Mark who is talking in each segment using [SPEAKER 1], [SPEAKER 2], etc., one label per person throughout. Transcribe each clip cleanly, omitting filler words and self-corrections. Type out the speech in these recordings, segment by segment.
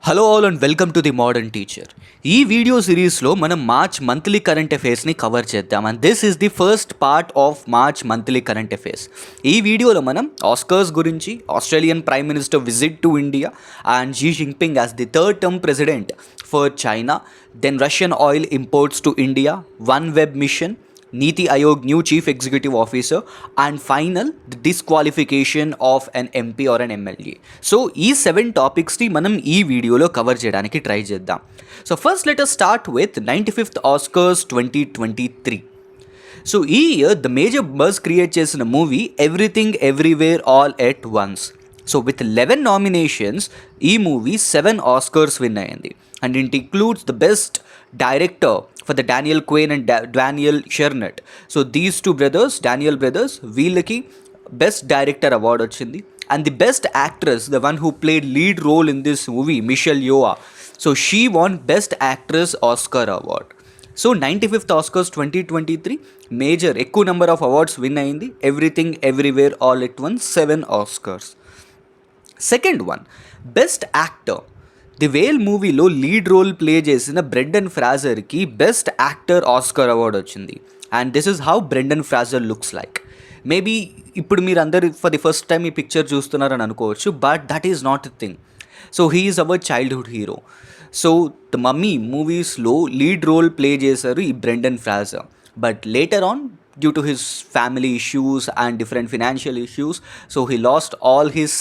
[SPEAKER 1] Hello all and welcome to the modern teacher. ఈ video సిరీస్లో మనం మార్చ్ మంత్లీ కరెంట్ అఫైర్స్ని కవర్ చేద్దాం. And this is the first part of March monthly current affairs. ఈ వీడియోలో మనం ఆస్కర్స్ గురించి, Australian prime minister visit to India and Xi Jinping as the third term president for China, then Russian oil imports to India, OneWeb మిషన్, NITI Aayog new chief executive officer, and final the disqualification of an MP or an MLA. So ఈ 7 టాపిక్స్ని మనం ఈ వీడియోలో cover చేయడానికి try చేద్దాం. So first let us start with 95th Oscars 2023. So ఈ year the major buzz create చేసిన movie everything everywhere all at once. So with 11 nominations ఈ movie 7 Oscars win అయ్యింది. And it includes the best director for the Daniel Quayle and Daniel Chernett. So these two brothers, Daniel brothers, వీళ్ళకి best director award వచ్చింది. And the best actress, the one who played lead role in this movie, Michelle Yeoh, so she won best actress Oscar award. So 95th Oscars 2023 major ఎక్కువ number of awards win అయింది. Everything everywhere all at once 7 Oscars. Second one, best actor. The Whale మూవీలో lead role play చేసిన Brendan ఫ్రాజర్కి best actor Oscar award వచ్చింది. And this is how Brendan Fraser looks like. Maybe ఇప్పుడు మీరు అందరు for the first time ఈ picture చూస్తున్నారని అనుకోవచ్చు, but that is not a thing. So he is our childhood hero. So the Mummy మూవీస్లో lead role play చేశారు ఈ Brendan Fraser. But later on, due to his family issues and different financial issues, so he lost all his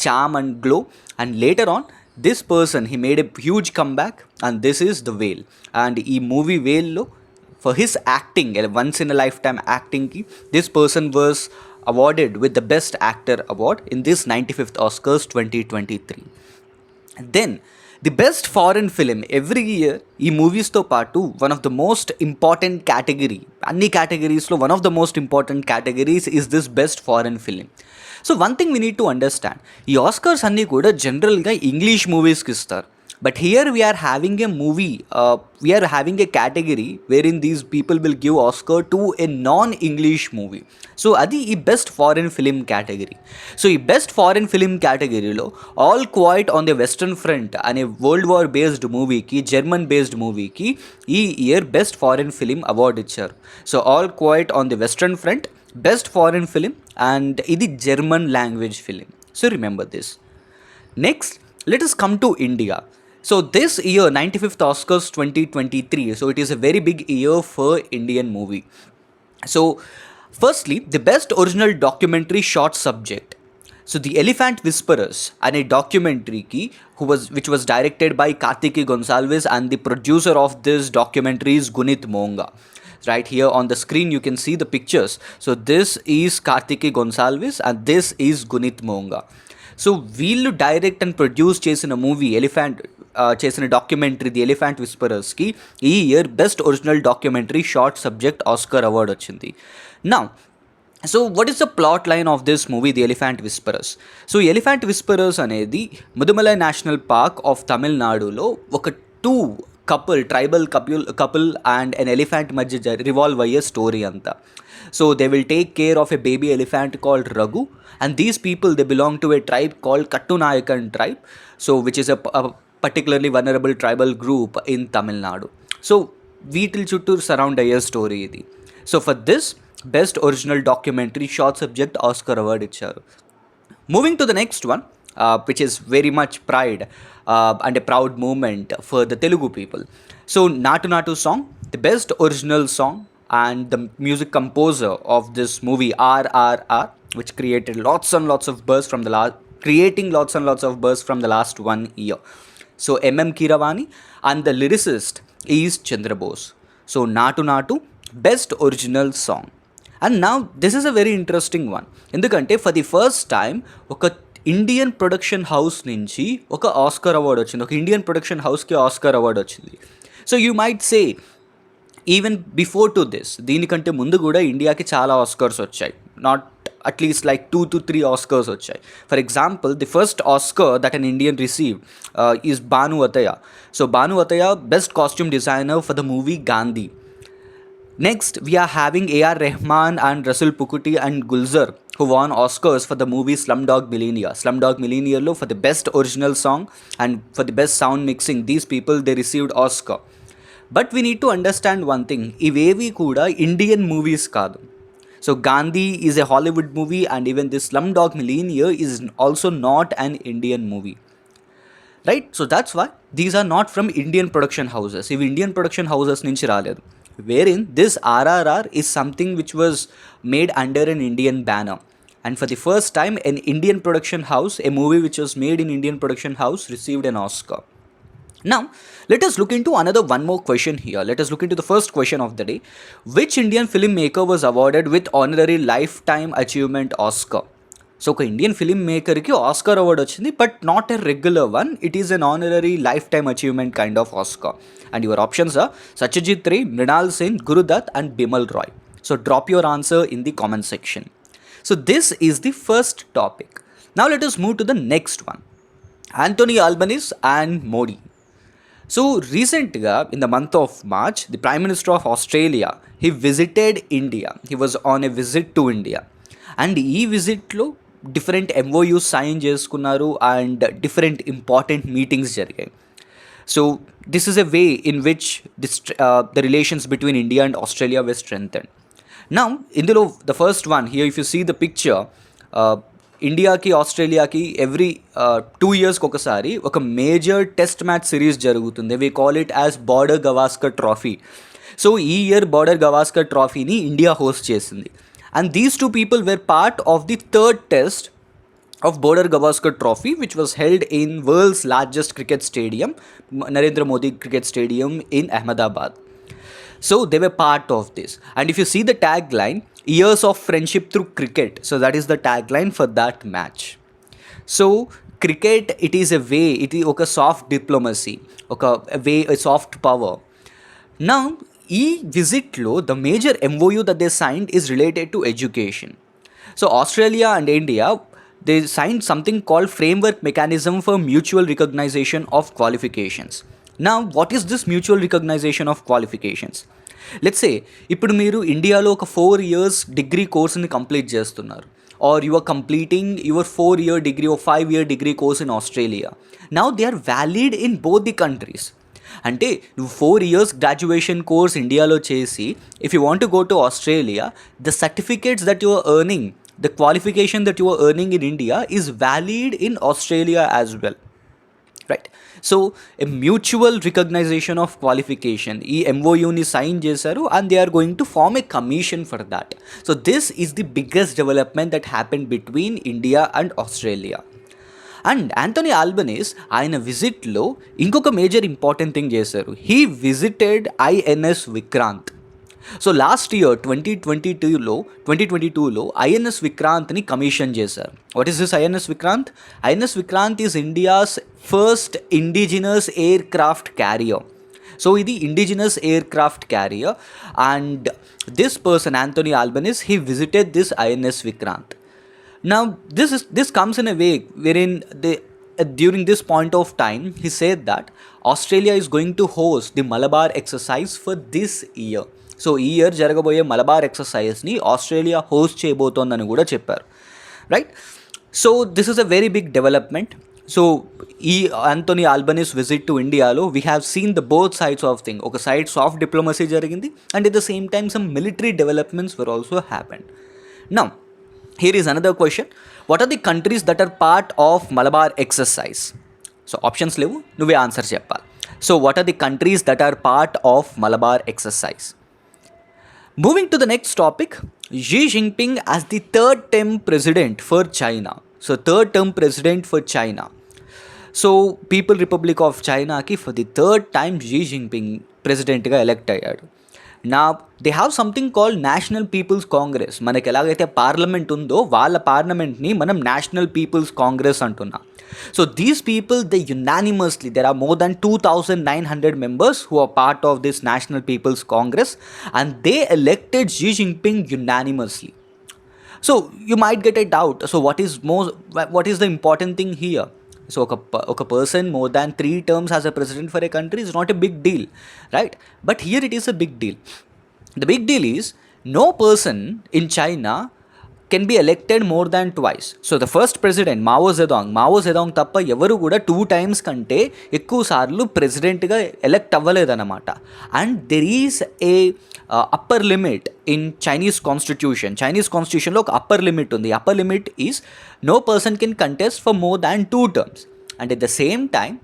[SPEAKER 1] charm and glow. And later on, this person, he made a huge comeback, and this is the Whale. And ee movie Whale lo, for his acting, once in a lifetime acting ki, this person was awarded with the best actor award in this 95th Oscars 2023. Then the best foreign film. Every year ఈ మూవీస్తో పాటు one of the most important category, అన్ని కేటగిరీస్లో one of the most important categories is this best foreign film. So one thing we need to understand, ఈ Oscars అన్నీ కూడా జనరల్గా English మూవీస్కి ఇస్తారు. But here we are having a movie, we are having a category wherein these people will give Oscar to a non-English movie. So adi ee best foreign film category. So ee best foreign film category lo All Quiet on the Western Front ane World War based movie ki, German based movie ki ee year best foreign film award icharu. So All Quiet on the Western Front best foreign film, and idi German language film. So remember this. Next, let us come to India. So this year, 95th Oscars 2023, so it is a very big year for Indian movie. So firstly, the best original documentary short subject. So The Elephant Whisperers, and a documentary ki, which was directed by Kartiki Gonsalves, and the producer of this documentary is Gunit Monga. Right here on the screen you can see the pictures. So this is Kartiki Gonsalves and this is Gunit Monga. So వీళ్ళు direct and produce చేసిన movie చేసిన documentary the Elephant విస్పరర్స్కి ఈ year best original documentary short subject Oscar award వచ్చింది. Now, so what is the plot line of this movie the Elephant Whisperers? So Elephant Whisperers అనేది Mudumalai national park of తమిళనాడులో ఒక tribal couple and an elephant మధ్య revolve అయ్యే story అంతా. So they will take care of a baby elephant called Raghu, and these people, they belong to a tribe called Kattunayakan tribe, so which is a particularly vulnerable tribal group in Tamil Nadu. So వీటిల్ చుట్టూ surround అయ్యే story ఇది. So for this best original documentary short subject Oscar award ఇచ్చారు. Moving to the next one, which is very much pride and a proud moment for the Telugu people. So Natu Natu song, the best original song, and the music composer of this movie RRR, which created lots and lots of buzz from the last 1 year. So MM Keeravani, and the lyricist is Chandra Bose. So Natu Natu best original song. And now this is a very interesting one, ఎందుకంటే for the first time ఒక Indian production house నుంచి ఒక Oscar award వచ్చింది, ఒక Indian production house Oscar award వచ్చింది. So you might say even before to this, దీనికంటే ముందు కూడా ఇండియాకి చాలా ఆస్కర్స్ వచ్చాయి, not at least like 2 to 3 Oscars వచ్చాయి. For example, the first Oscar that an Indian received is Bhanu Athaiya. So Bhanu Athaiya best costume designer for the movie Gandhi. Next, we are having A.R. Rahman and Russell Pukuti and Gulzar who won Oscars for the movie Slumdog Millionaire. Slumdog Millionaire lo for the best original song and for the best sound mixing, these people they received Oscar. But we need to understand one thing, ఇవేవి కూడా Indian movies కాదు. So Gandhi is a Hollywood movie, and even this Slumdog Millionaire is also not an Indian movie. Right? So that's why these are not from Indian production houses. If Indian production houses nunchi raledu. Wherein this RRR is something which was made under an Indian banner. And for the first time, an Indian production house, a movie which was made in Indian production house, received an Oscar. Now, let us look into one more question here. Let us look into the first question of the day. Which Indian filmmaker was awarded with honorary lifetime achievement Oscar? So ఒక Indian film మేకర్కి Oscar award వచ్చింది, but not a regular one. It is an honorary lifetime achievement kind of Oscar. And your options are Satyajit Ray, Mrinal Sen, Guru Dutt and Bimal Roy. So drop your answer in the comment section. So this is the first topic. Now let us move to the next one. Anthony Albanese and Modi. So recently, in the month of March, the Prime Minister of Australia, he visited India. He was on a visit to India. And ఈ విజిట్లో different MOUs sign చేసుకున్నారు and different important meetings జరిగాయి. So this is a way in which the relations between India and Australia way strengthen. Now ఇందులో the first one here, if you see the picture, ఇండియాకి ఆస్ట్రేలియాకి every 2 yearsకి ఒకసారి ఒక major test match series జరుగుతుంది. We call it as Border Gavaskar trophy. So ఈ year Border Gavaskar ట్రాఫీని India host చేసింది. And these two people were part of the third test of Border Gavaskar Trophy, which was held in world's largest cricket stadium, Narendra Modi Cricket Stadium in Ahmedabad. So they were part of this. And if you see the tagline, years of friendship through cricket. So that is the tagline for that match. So cricket, it is a way, it is a soft diplomacy, a soft power. Now, ఈ విజిట్లో the major MOU that they signed is related to education. So Australia and India, they signed something called Framework Mechanism for Mutual Recognition of Qualifications. Now, what is this mutual recognition of qualifications? Let's say, ఇప్పుడు మీరు ఇండియాలో ఒక 4 years degree కోర్స్ని complete చేస్తున్నారు, or you are completing your 4-year degree or 5-year degree course in Australia. Now they are valid in both the countries. అంటే నువ్వు 4 years graduation course ఇండియాలో చేసి, if you want to go to Australia, the certificates that you are earning, the qualification that you are earning in India is valid in Australia as well. Right? So a mutual recognition of qualification, ఈ MOUని sign చేశారు and they are going to form a commission for that. So this is the biggest development that happen between India and Australia. And Anthony Albanese ఆయన విజిట్లో ఇంకొక major important thing చేశారు. He visited INS Vikrant. So last year 2022లో INS విక్రాంత్ని commission చేశారు. What is this INS Vikrant? INS Vikrant is India's first indigenous aircraft carrier. So ఇది indigenous aircraft carrier and this person Anthony Albanese, he visited this INS Vikrant. Now, this comes in a way wherein during this point of time, he said that Australia is going to host the Malabar exercise for this year. So, ఈ year జరగబోయే మలబార్ ఎక్సర్సైజ్ని Australia host చేయబోతోందని కూడా చెప్పారు. Right? So this is a very big development. So ఈ Anthony Albanese visit to ఇండియాలో we have seen the both sides of thing. ఒక side soft diplomacy జరిగింది and at the same time some military developments were also happened. Now, here is another question. What are the countries that are part of Malabar exercise? So options levu, nuve answer cheppali. So what are the countries that are part of Malabar exercise? Moving to the next topic, Xi Jinping as the third term president for China. So third term president for China. So People Republic of China ki for the third time Xi Jinping president ga elect ayyadu. నా they have something called National People's Congress. మనకి ఎలాగైతే parliament ఉందో వాళ్ళ పార్లమెంట్ని మనం national People's Congress అంటున్నాం. So these people they unanimously, there are more than 2,900 members who are part of this national people's congress and they elected Xi Jinping unanimously. So you might get a doubt, so what is the important thing here? So ఒక person more than 3 terms as a president for a country is not a big deal, right? But here it is a big deal. The big deal is no person in China can be elected more than twice. So the first president Mao Zedong తప్ప ఎవరు కూడా 2 times కంటే ఎక్కువ సార్లు ప్రెసిడెంట్గా elect అవ్వలేదన్నమాట. And there is a upper limit in చైనీస్లో ఒక అప్పర్ లిమిట్ ఉంది. Upper limit is no person can contest for more than 2 terms. And at the same time,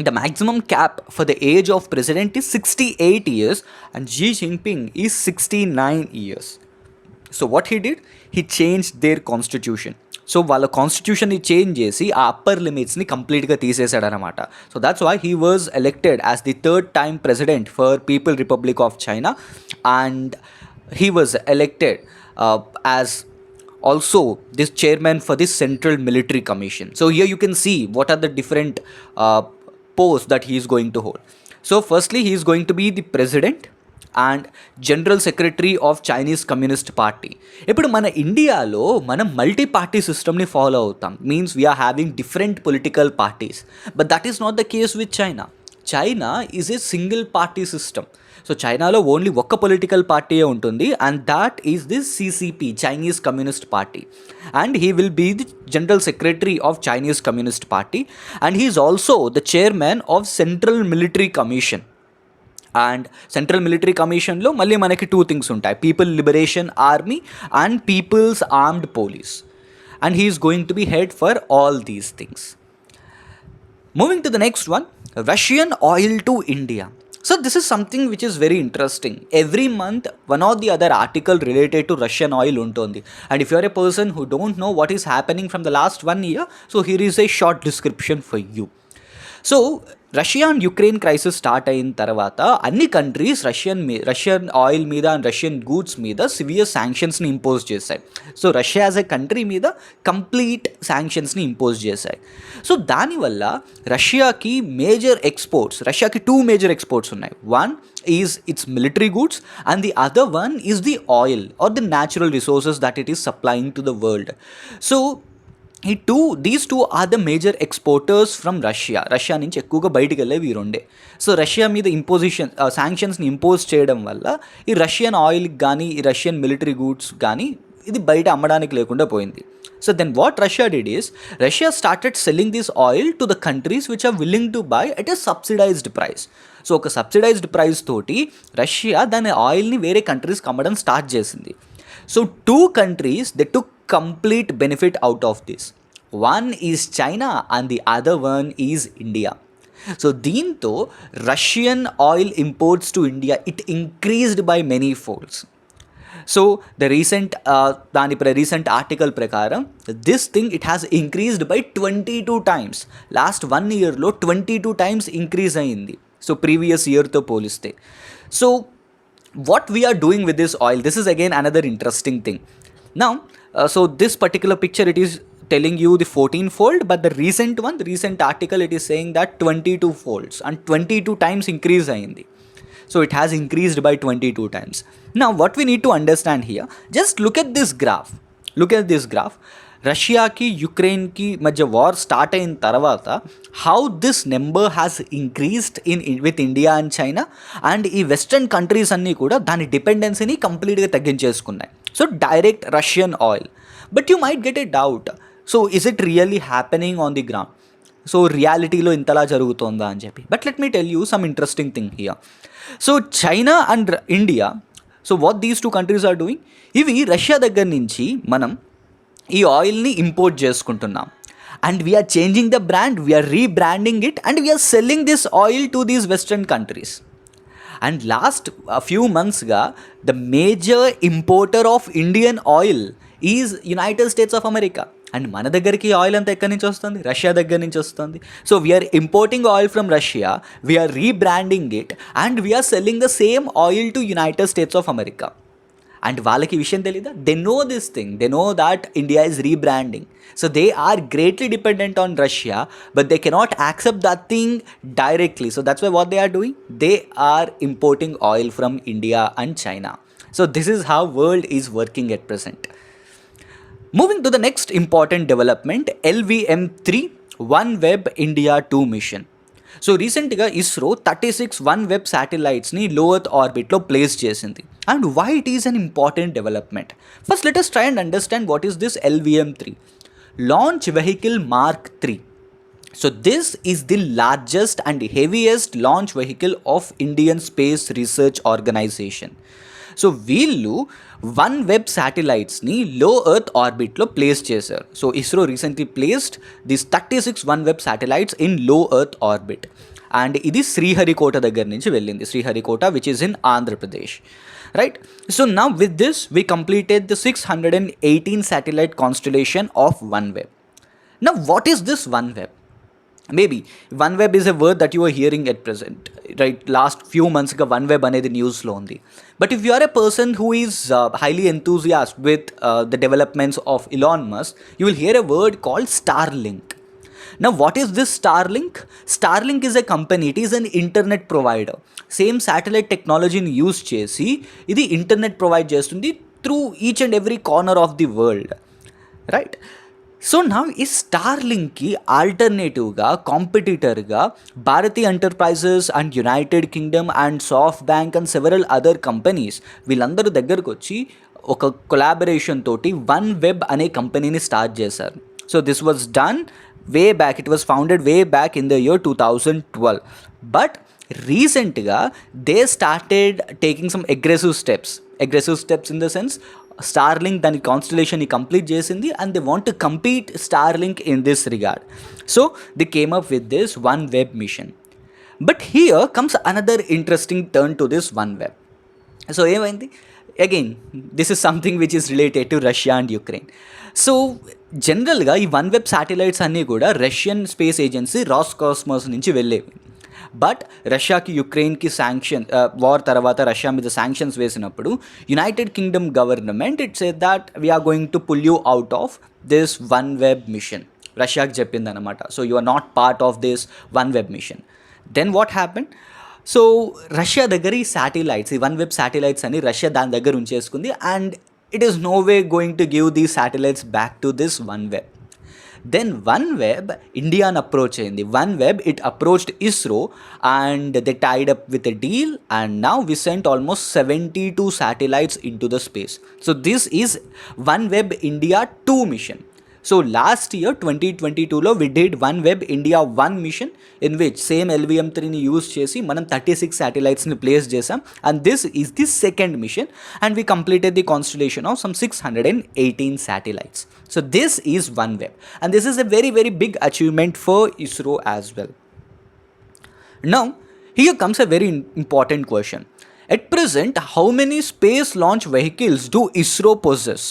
[SPEAKER 1] the maximum cap for the age of president is 68 years and Xi Jinping is 69 years. So what he did, he changed their constitution. సో వాళ్ళ కాన్స్టిట్యూషన్ని change చేసి ఆ upper లిమిట్స్ని కంప్లీట్గా తీసేశాడనమాట. So that's why he was elected as the 3rd time president for People Republic of China, and he was elected as also this chairman for this Central Military Commission. So here you can see what are the different posts that he is going to hold. So firstly, he is going to be the president and general secretary of Chinese Communist Party. ఇప్పుడు మన ఇండియాలో మనం multi party సిస్టమ్ని follow అవుతాం, means we're having different political parties, but that is not the case with China is a single party system. So చైనాలో only ఒక్క political పార్టీయే ఉంటుంది, and that is this CCP, Chinese Communist Party. And he will be the general secretary of Chinese Communist Party, and he is also the chairman of Central Military Commission. And Central Military కమిషన్లో మళ్ళీ మనకి 2 things ఉంటాయి, People Liberation Army and People's Armed Police. And he is going to be head for all these things. Moving to the next one, Russian oil to India. So this is something which is very interesting. Every month one or the other article related to Russian oil untondi. And if you are a person who don't know what is happening from the last 1 year, so here is a short description for you. So Russia and Ukraine crisis start అయిన తర్వాత అన్ని countries Russian oil మీద and Russian goods మీద severe శాంక్షన్స్ని impose చేశాయి. So Russia as a country మీద complete శాంక్షన్స్ని impose చేశాయి. So దానివల్ల రష్యాకి రష్యాకి 2 major exports ఉన్నాయి. One is its military goods and the other one is the oil or the natural resources that it is supplying to the world. So these two are the major exporters from Russia నుంచి ఎక్కువగా బయటికి వెళ్ళేవి ఈ రెండే. So Russia మీద శాంక్షన్స్ని impose చేయడం వల్ల ఈ Russian ఆయిల్కి కానీ ఈ రష్యన్ మిలిటరీ గూడ్స్ కానీ ఇది బయట అమ్మడానికి లేకుండా పోయింది. So then what Russia did is, Russia started selling this oil to the countries which are willing to buy at a subsidised price. So ఒక సబ్సిడైజ్డ్ ప్రైస్ తోటి రష్యా దాని ఆయిల్ని వేరే కంట్రీస్కి అమ్మడం స్టార్ట్ చేసింది. So 2 countries they took complete benefit out of this. One is China and the other one is India. So దీంతో Russian oil imports to India it increased by many folds. So the recent article prakaram this thing it has increased by 22 times. Last 1 year lo 22 times increase ayindi. So previous year to poliste. So what we are doing with this oil, this is again another interesting thing. Now so this particular picture it is telling you the 14-fold, but the recent article it is saying that 22 folds and 22 times increase ayindi. So it has increased by 22 times. Now what we need to understand here, just look at this graph. రష్యాకి యుక్రెయిన్కి మధ్య war start అయిన తర్వాత how this number has increased with India and China, and ఈ western countries అన్నీ కూడా దాని డిపెండెన్సీని కంప్లీట్గా తగ్గించేసుకున్నాయి. So direct Russian oil. But you might get a doubt, so is it really happening on the ground? So రియాలిటీలో ఇంతలా జరుగుతుందా అని చెప్పి. But let me tell you some interesting thing here. So China and India, so what these 2 countries are doing, ఇవి Russia దగ్గర నుంచి మనం ఈ ఆయిల్ని ఇంపోర్ట్ చేసుకుంటున్నాం, and we're changing the brand, we're rebranding it, and we are selling this oil to these western countries. And last few మంత్స్గా the major importer of Indian oil is United States of America. And మన దగ్గరికి oil అంతా ఎక్కడి నుంచి వస్తుంది? Russia దగ్గర నుంచి వస్తుంది. So we are importing oil from Russia, we are rebranding it, and we are selling the same oil to United States of America. And వాళ్ళకి విషయం తెలీదా? They know this thing, they know that India is rebranding. So they are greatly dependent on Russia, but they cannot accept that thing directly. So that's why what they are doing, they are importing oil from India and China. So this is how world is working at present. Moving to the next important development, LVM-3 OneWeb India 2 mission. So రీసెంట్గా ISRO 36 OneWeb శాటిలైట్స్ని low earth ఆర్బిట్లో place చేసింది. And why it is an important development? First let us try and understand what is this LVM-3, Launch Vehicle Mark 3. So this is the largest and heaviest launch vehicle of Indian Space Research Organization. So వీళ్ళు one web శాటిలైట్స్ని low earth ఆర్బిట్లో place చేశారు. So ISRO recently placed this 36 OneWeb satellites in లో earth orbit. And ఇది శ్రీహరికోట దగ్గర నుంచి వెళ్ళింది, Sriharikota which is in Andhra Pradesh, right? So now with this we completed the 618 satellite constellation of OneWeb. Now what is this OneWeb? Maybe OneWeb is a word that you are hearing at present, right? Last few months ago OneWeb అనేది న్యూస్లో ఉంది. But if you are a person who is highly enthusiastic with the developments of Elon Musk, you will hear a word called Starlink. Now what is this Starlink? Starlink is a company, it is an internet provider. Same satellite technologyని use చేసి ఇది internet provide చేస్తుంది through each and every corner of the world, right? So నా ఈ స్టార్లింక్కి ఆల్టర్నేటివ్గా కాంపిటీటర్గా Bharti enterprises and United Kingdom and SoftBank and several other companies వీళ్ళందరూ దగ్గరకు వచ్చి ఒక కొలాబరేషన్ తోటి వన్ వెబ్ అనే కంపెనీని స్టార్ట్ చేశారు. So this was done way back, it was founded way back in the year 2012. But రీసెంట్గా they started taking some aggressive steps in the sense Starlink దాని కాన్స్టలేషన్ని కంప్లీట్ చేసింది and they want to compete Starlink in this regard. So they came up with this OneWeb mission. But here comes another interesting turn to this OneWeb. So ఏమైంది? Again this is something which is related to Russia and Ukraine. So జనరల్గా ఈ OneWeb satellites అన్నీ కూడా Russian space agency Roscosmos నుంచి వెళ్ళేవి. But రష్యాకి యుక్రెయిన్కి war తర్వాత రష్యా మీద శాంక్షన్స్ వేసినప్పుడు United Kingdom government it said that we're going to pull you out of this OneWeb mission. రష్యాకి చెప్పిందనమాట, so you are not part of this OneWeb mission. Then what happen? So Russia దగ్గర ఈ satellites, ఈ OneWeb satellites అని Russia దాని దగ్గర ఉంచేసుకుంది and it is no way going to give these satellites back to this one web. Then OneWeb India'n approach అయింది. OneWeb it approached ISRO and they tied up with a deal and now we sent almost 72 satellites into the space. So this is OneWeb India 2 mission. So last year 2022లో we did OneWeb India 1 mission in which same LVM-3ని use చేసి మనం 36 satellites ని place చేసాం and this is the second mission and we completed the constellation of some 618 satellites. So this is OneWeb and this is a very very big achievement for ISRO as well. Now here comes a very important question. At present, how many space launch vehicles do ISRO possess?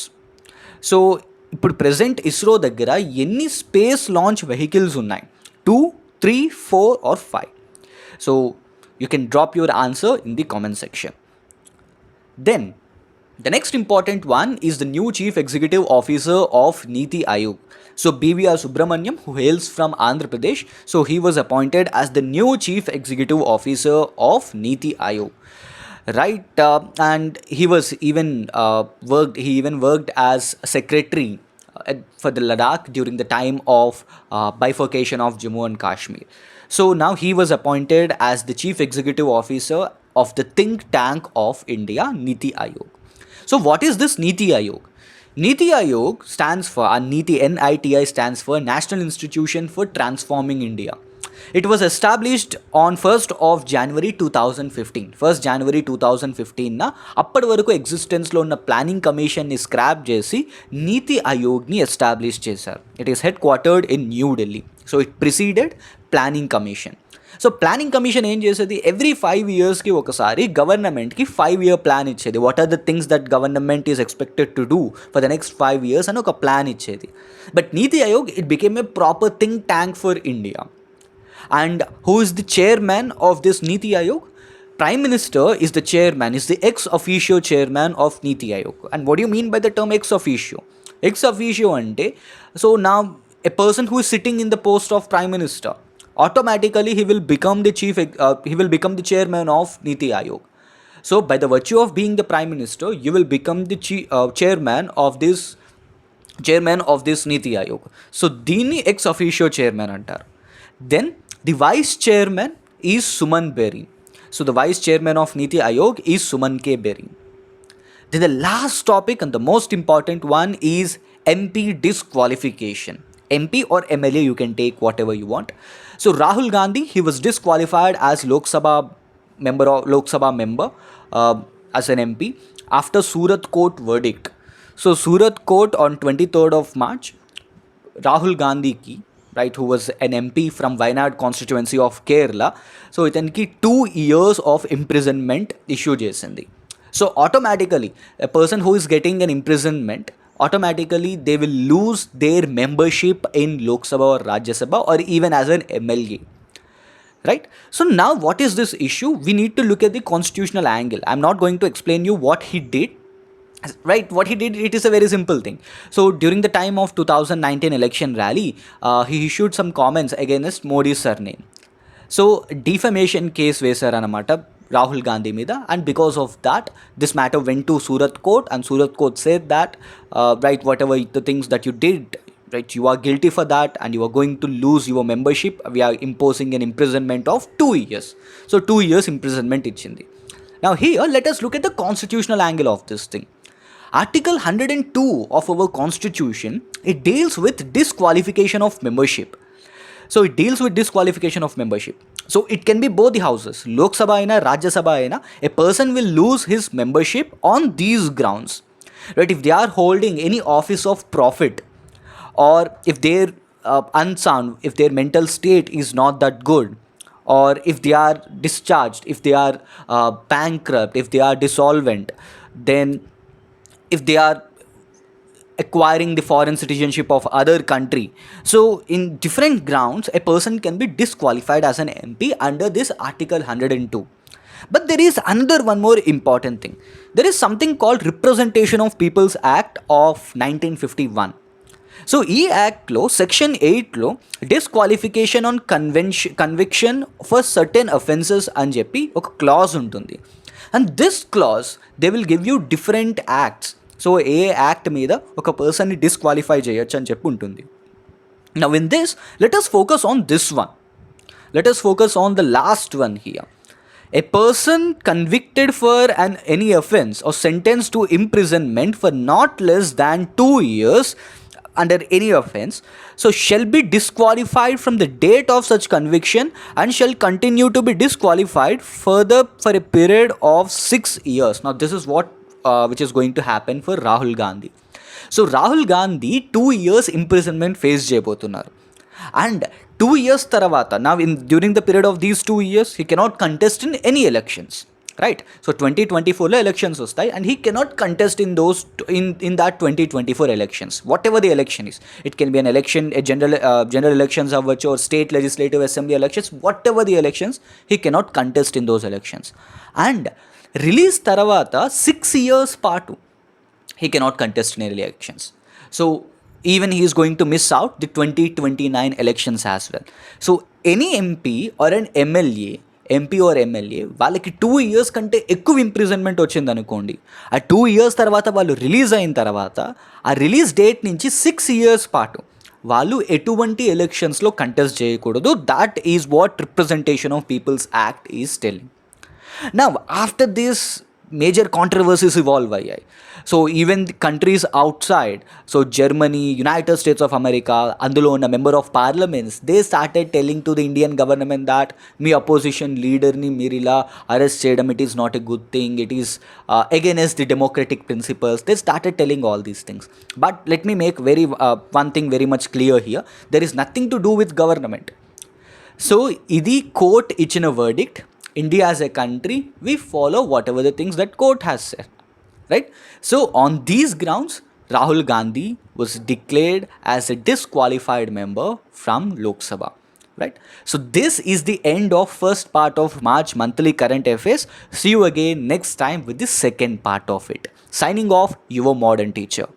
[SPEAKER 1] So ఇప్పుడు present ISRO దగ్గర ఎన్ని space launch vehicles ఉన్నాయి? 2, 3, 4 or 5? So you can drop your answer in the comment section. Then the next important one is the new chief executive officer of NITI Aayog. So BVR Subramaniam, who hails from Andhra Pradesh, so he was appointed as the new chief executive officer of NITI Aayog. Right, and he even worked as secretary for the Ladakh during the time of bifurcation of Jammu and Kashmir. So now he was appointed as the chief executive officer of the think tank of India, NITI Aayog. So what is this NITI Aayog? NITI Aayog stands for, NITI stands for National Institution for Transforming India. It was established on 1st of January 2015. 1st January 2015 na అప్పటి వరకు ఎగ్జిస్టెన్స్లో ఉన్న planning కమిషన్ని scrap చేసి నీతి ఆయోగ్ని establish చేశారు. It is head quartered in new Delhi. So it preceded planning commission. So planning commission ఏం చేసేది? Every 5 yearsకి ఒకసారి గవర్నమెంట్కి 5-year plan ఇచ్చేది. What are the things that government is expected to do for the next 5 years అని ఒక plan ఇచ్చేది. But NITI Aayog it became a proper think tank for India. And who is the chairman of this NITI Aayog? Prime Minister is the chairman, is the ex officio chairman of NITI Aayog. And what do you mean by the term ex officio? Ex officio ante, so now a person who is sitting in the post of Prime Minister, automatically he will become the chairman of NITI Aayog. So by the virtue of being the Prime Minister, you will become the chairman of this NITI Aayog. So దీన్ని ex officio chairman అంటారు. Then The vice chairman is Suman Berry. So the vice chairman of NITI Aayog is Suman K. Berry. Then the last topic and the most important one is MP disqualification. MP or MLA, you can take whatever you want. So Rahul Gandhi, he was disqualified as Lok Sabha member as an MP after Surat Court verdict. So Surat Court on 23rd of March, Rahul Gandhi ki, right, who was an MP from Wayanad constituency of Kerala, so ఇతనికి 2 years of imprisonment issue చేసింది. So automatically a person who is getting an imprisonment, automatically they will lose their membership in Lok Sabha or Rajya Sabha or even as an MLA. Right? So now what is this issue? We need to look at the constitutional angle. I'm not going to explain you what he did. Right, what he did, it is a very simple thing. So during the time of 2019 election rally, he issued some comments against Modi's surname. So defamation case vesaranamata Rahul Gandhi mida, and because of that this matter went to Surat Court, and Surat Court said that right, whatever the things that you did, right, you are guilty for that and you are going to lose your membership. We are imposing an imprisonment of 2 years. So 2 years imprisonment ichindi. Now here let us look at the constitutional angle of this thing. Article 102 of our constitution, it deals with disqualification of membership. So it deals with disqualification of membership. So it can be both the houses, Lok Sabha aina, Rajya Sabha aina. A person will lose his membership on these grounds. Right, if they are holding any office of profit, or if they're unsound, if their mental state is not that good, or if they are discharged, if they are bankrupt, if they are dissolvent, then if they are acquiring the foreign citizenship of other country. So in different grounds a person can be disqualified as an MP under this article 102. But there is another one more important thing. There is something called Representation of People's Act of 1951. So ఈ యాక్ట్లో section 8లో disqualification on conviction for certain offences అని చెప్పి ఒక clause ఉంటుంది. And this clause they will give you different acts. So ఏ act మీద ఒక పర్సన్ని డిస్క్వాలిఫై చేయొచ్చు అని చెప్పి ఉంటుంది. Now in this let us focus on this one. Let us focus on the last one here. A person convicted for any offense or sentenced to imprisonment for not less than 2 years under any offense, so shall be disqualified from the date of such conviction and shall continue to be disqualified further for a period of 6 years. Now this is what which is going to happen for Rahul Gandhi. So Rahul Gandhi 2 years imprisonment face చేయబోతున్నారు. And 2 years tarvata, now during the period of these 2 years he cannot contest in any elections. Right, so 2024 elections వస్తాయి and he cannot contest in those in that 2024 elections, whatever the election is. It can be an election, a general elections అవ్వచ్చు, or state legislative assembly elections, whatever the elections, he cannot contest in those elections. And release తర్వాత 6 years పాటు he cannot contest in any elections. So even he is going to miss out the 2029 elections as well. So any MP or an MLA, MP or MLA, వాళ్ళకి 2 years కంటే ఎక్కువ imprisonment వచ్చింది అనుకోండి, ఆ 2 years తర్వాత వాళ్ళు release అయిన తర్వాత ఆ రిలీజ్ డేట్ నుంచి 6 years పాటు వాళ్ళు ఎటువంటి ఎలక్షన్స్లో కంటెస్ట్ చేయకూడదు. That is what representation of people's act is telling. Now after this major controversies evolve అయ్యాయి. So even the countries outside, so Germany, United States of America, అందులో ఉన్న member of parliaments, they started telling to the Indian government that మీ opposition లీడర్ని మీరు ఇలా arrest చేయడం, it is not a good thing, it is against the democratic principles. They started telling all these things. But let me make one thing very much clear here. There is nothing to do with government. So ఇది court ఇచ్చిన verdict. India as a country, we follow whatever the things that court has said, right? So on these grounds, Rahul Gandhi was declared as a disqualified member from Lok Sabha, right? So this is the end of first part of March monthly current affairs. See you again next time with the second part of it. Signing off, your modern teacher.